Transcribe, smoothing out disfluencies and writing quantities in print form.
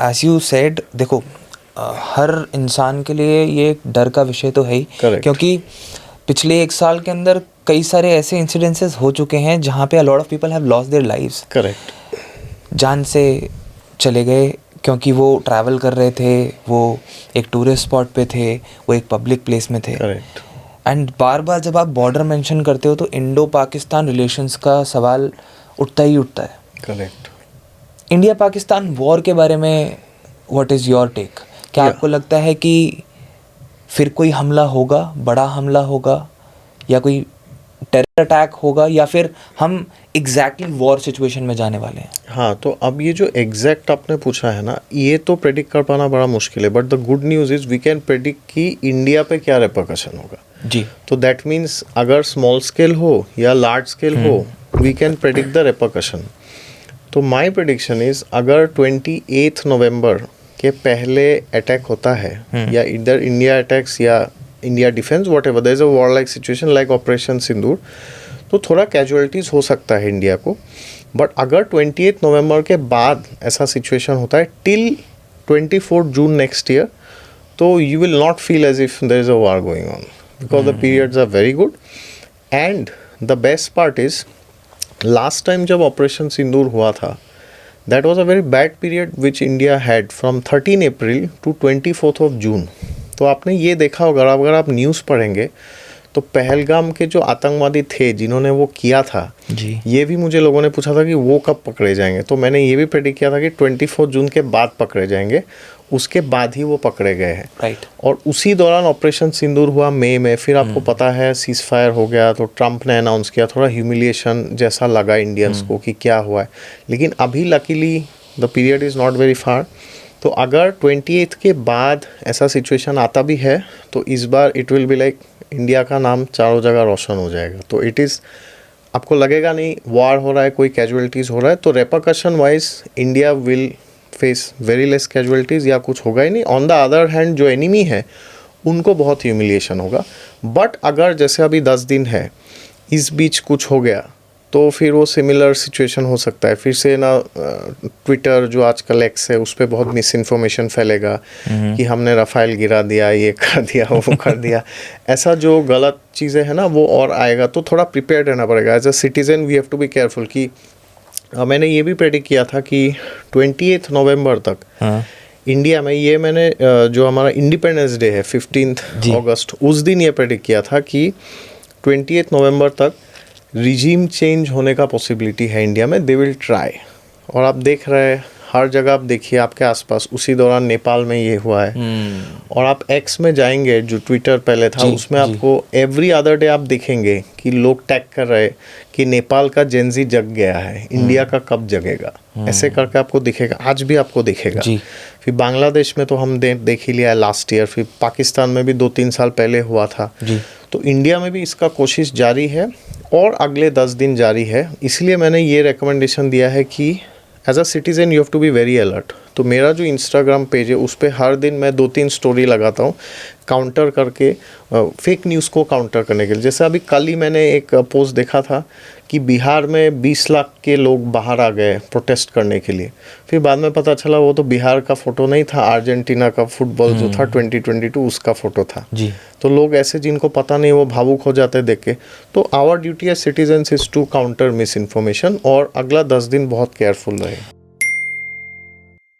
As you said, देखो हर इंसान के लिए ये एक डर का विषय तो है ही, क्योंकि पिछले 1 साल के अंदर कई सारे ऐसे इंसिडेंसेस हो चुके हैं जहाँ पे a lot of people have lost their lives, correct, जान से चले गए क्योंकि वो ट्रैवल कर रहे थे, वो एक टूरिस्ट स्पॉट पे थे, वो एक पब्लिक प्लेस में थे। करेक्ट। एंड बार बार जब आप बॉर्डर मेंशन करते हो तो इंडो पाकिस्तान रिलेशंस का सवाल उठता ही उठता है। करेक्ट। इंडिया पाकिस्तान वॉर के बारे में व्हाट इज़ योर टेक? क्या आपको लगता है कि फिर कोई हमला होगा, बड़ा हमला होगा, या कोई टेरर अटैक होगा, या फिर हम एग्जैक्टली वॉर सिचुएशन में जाने वाले हैं? हाँ, तो अब ये जो एग्जैक्ट आपने पूछा है ना, ये तो प्रेडिक्ट कर पाना बड़ा मुश्किल है, but the good news is we can predict कि इंडिया पे क्या रिपरकशन होगा जी। तो दैट मीन्स अगर स्मॉल स्केल हो या लार्ज स्केल हो, we can predict the repercussion. तो माई प्रेडिक्शन इज़ अगर 28 नवंबर के पहले अटैक होता है, या इधर इंडिया अटैक्स या India defence whatever, there is a war like situation like operation Sindoor, तो थोड़ा कैजुअलिटीज़ हो सकता है इंडिया को। बट अगर 28 नवंबर के बाद ऐसा सिचुएशन होता है टिल 24 जून नेक्स्ट ईयर, तो you will not feel as if there is a war going on, because the periods are very good. And the best part is last time जब operation Sindoor हुआ था, that was a very bad period which India had from 13 April to 24 of June. तो आपने ये देखा होगा, अगर आप न्यूज़ पढ़ेंगे तो पहलगाम के जो आतंकवादी थे जिन्होंने वो किया था जी, ये भी मुझे लोगों ने पूछा था कि वो कब पकड़े जाएंगे, तो मैंने ये भी प्रेडिक्ट किया था कि 24 जून के बाद पकड़े जाएंगे, उसके बाद ही वो पकड़े गए हैं। राइट। और उसी दौरान ऑपरेशन सिंदूर हुआ मई में, फिर आपको पता है सीज फायर हो गया, तो ट्रंप ने अनाउंस किया, थोड़ा ह्यूमिलिएशन जैसा लगा इंडियंस को कि क्या हुआ है। लेकिन अभी luckily the period is not very far, तो अगर 28 के बाद ऐसा सिचुएशन आता भी है तो इस बार it will be like India का नाम चारों जगह रोशन हो जाएगा। तो इट इज़, आपको लगेगा नहीं वॉर हो रहा है, कोई कैजुअलिटीज़ हो रहा है, तो repercussion wise India will face very less casualties या कुछ होगा ही नहीं। ऑन द अदर हैंड जो एनिमी है उनको बहुत ह्यूमिलिएशन होगा। बट अगर जैसे अभी 10 दिन है, इस बीच कुछ हो गया तो फिर वो सिमिलर सिचुएशन हो सकता है, फिर से ना ट्विटर जो आजकल एक्स है उस पर बहुत मिस इन्फॉर्मेशन फैलेगा कि हमने रफाइल गिरा दिया, ये कर दिया, वो कर दिया, ऐसा जो गलत चीज़ें हैं ना वो और आएगा। तो थोड़ा प्रिपेयर्ड रहना पड़ेगा as a citizen, we have to be careful. कि मैंने ये भी प्रेडिक्ट किया था कि 28 नवंबर तक इंडिया में, ये मैंने जो हमारा इंडिपेंडेंस डे है 15 अगस्त, उस दिन ये प्रेडिक्ट किया था कि 28 नवंबर तक रिजीम चेंज होने का पॉसिबिलिटी है इंडिया में, दे विल ट्राई। और आप देख रहे हैं हर जगह, आप देखिए आपके आसपास, उसी दौरान नेपाल में ये हुआ है। और आप एक्स में जाएंगे, जो ट्विटर पहले था, उसमें आपको एवरी अदर डे आप देखेंगे कि लोग टैग कर रहे हैं कि नेपाल का जेंजी जग गया है, इंडिया का कब जगेगा, ऐसे करके आपको दिखेगा, आज भी आपको दिखेगा। फिर बांग्लादेश में तो हम देख ही लिया लास्ट ईयर, फिर पाकिस्तान में भी 2-3 साल पहले हुआ था। तो इंडिया में भी इसका कोशिश जारी है और अगले 10 दिन जारी है। इसलिए मैंने ये रिकमेंडेशन दिया है कि as a citizen you have to be very alert. तो मेरा जो इंस्टाग्राम पेज है उस पर हर दिन मैं 2-3 स्टोरी लगाता हूँ काउंटर करके, फेक न्यूज़ को काउंटर करने के लिए। जैसे अभी कल ही मैंने एक पोस्ट देखा था कि बिहार में 20 लाख के लोग बाहर आ गए प्रोटेस्ट करने के लिए, फिर बाद में पता चला वो तो बिहार का फ़ोटो नहीं था, अर्जेंटीना का फुटबॉल जो था 2022 उसका फ़ोटो था जी। तो लोग ऐसे जिनको पता नहीं वो भावुक हो जाते देख के। तो our duty as citizens is to counter misinformation, और अगला 10 दिन बहुत केयरफुल रहे।